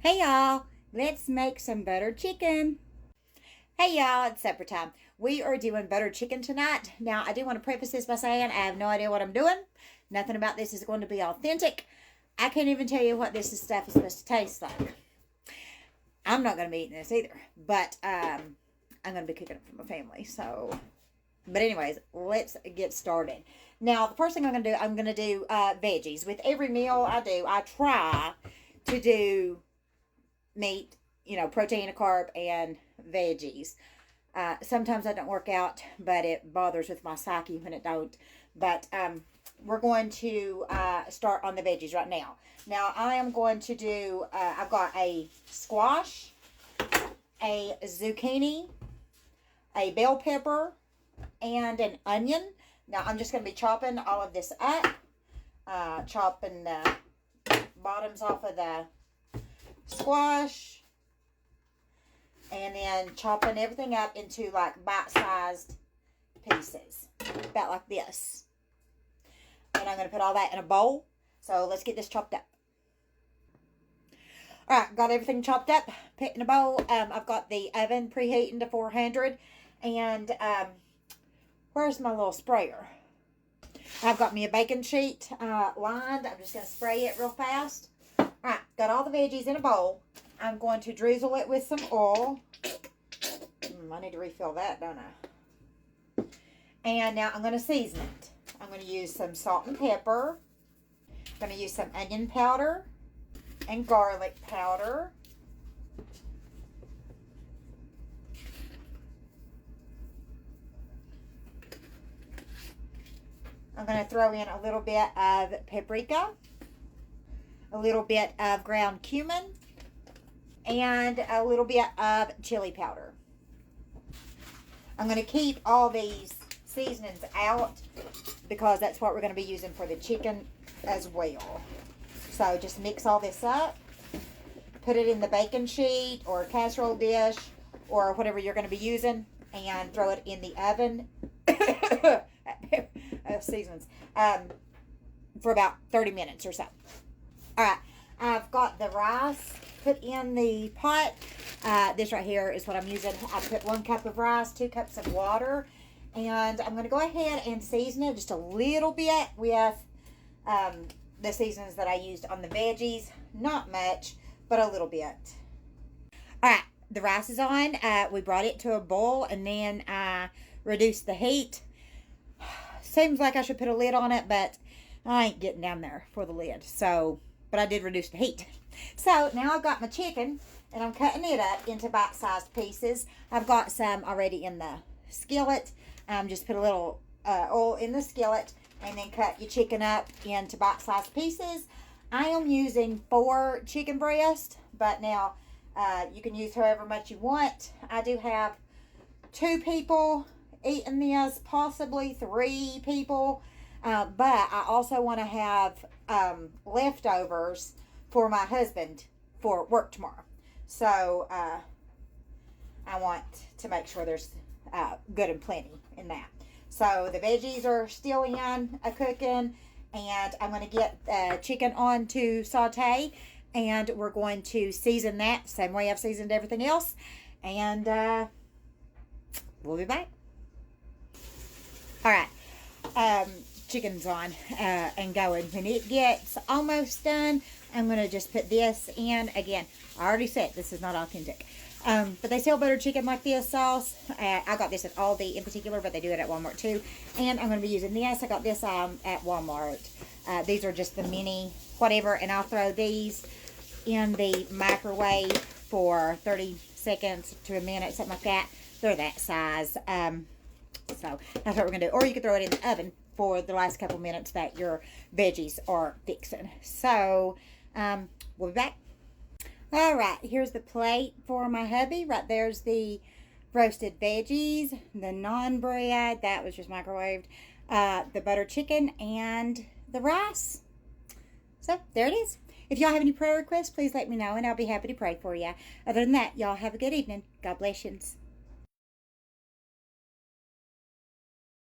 Hey y'all, let's make some buttered chicken. Hey y'all, it's supper time. We are doing buttered chicken tonight. Now, I do want to preface this by saying I have no idea what I'm doing. Nothing about this is going to be authentic. I can't even tell you what this stuff is supposed to taste like. I'm not going to be eating this either, but I'm going to be cooking it for my family. But anyways, let's get started. Now, the first thing I'm going to do veggies. With every meal I do, I try to do meat, protein, a carb, and veggies. Sometimes that don't work out, but it bothers with my psyche when it don't. But we're going to start on the veggies right now. Now, I am going to do, I've got a squash, a zucchini, a bell pepper, and an onion. Now, I'm just going to be chopping all of this up, chopping the bottoms off of the squash, and then chopping everything up into like bite-sized pieces, about like this. And I'm going to put all that in a bowl. So let's get this chopped up. Alright, got everything chopped up, put in a bowl. I've got the oven preheating to 400. And where's my little sprayer? I've got me a baking sheet lined. I'm just going to spray it real fast. Alright, got all the veggies in a bowl. I'm going to drizzle it with some oil. I need to refill that, don't I? And now I'm going to season it. I'm going to use some salt and pepper. I'm going to use some onion powder and garlic powder. I'm going to throw in a little bit of paprika, a little bit of ground cumin, and a little bit of chili powder. I'm going to keep all these seasonings out because that's what we're going to be using for the chicken as well. So just mix all this up, put it in the baking sheet or casserole dish or whatever you're going to be using, and throw it in the oven. Seasonings for about 30 minutes or so. Alright, I've got the rice put in the pot. This right here is what I'm using. I put 1 cup of rice, 2 cups of water, and I'm going to go ahead and season it just a little bit with the seasonings that I used on the veggies. Not much, but a little bit. Alright, the rice is on. We brought it to a boil, and then I reduced the heat. Seems like I should put a lid on it, but I ain't getting down there for the lid. But I did reduce the heat. So now I've got my chicken, and I'm cutting it up into bite-sized pieces. I've got some already in the skillet. Just put a little oil in the skillet, and then cut your chicken up into bite-sized pieces. I am using 4 chicken breasts, but now you can use however much you want. I do have 2 people eating this, possibly 3 people, but I also want to have leftovers for my husband for work tomorrow. So I want to make sure there's good and plenty in that. So the veggies are still in cooking, and I'm going to get chicken on to saute, and we're going to season that same way I've seasoned everything else, and we'll be back. Alright, chicken's on and going. When it gets almost done, I'm going to just put this in. Again, I already said this is not authentic. But they sell buttered chicken like this sauce. I got this at Aldi in particular, but they do it at Walmart too. And I'm going to be using this. I got this at Walmart. These are just the mini whatever, and I'll throw these in the microwave for 30 seconds to a minute, something like that. They're that size. So that's what we're going to do. Or you could throw it in the oven for the last couple minutes that your veggies are fixing. So, we'll be back. Alright, here's the plate for my hubby. Right there's the roasted veggies, the naan bread, that was just microwaved, the buttered chicken, and the rice. So, there it is. If y'all have any prayer requests, please let me know, and I'll be happy to pray for you. Other than that, y'all have a good evening. God bless you.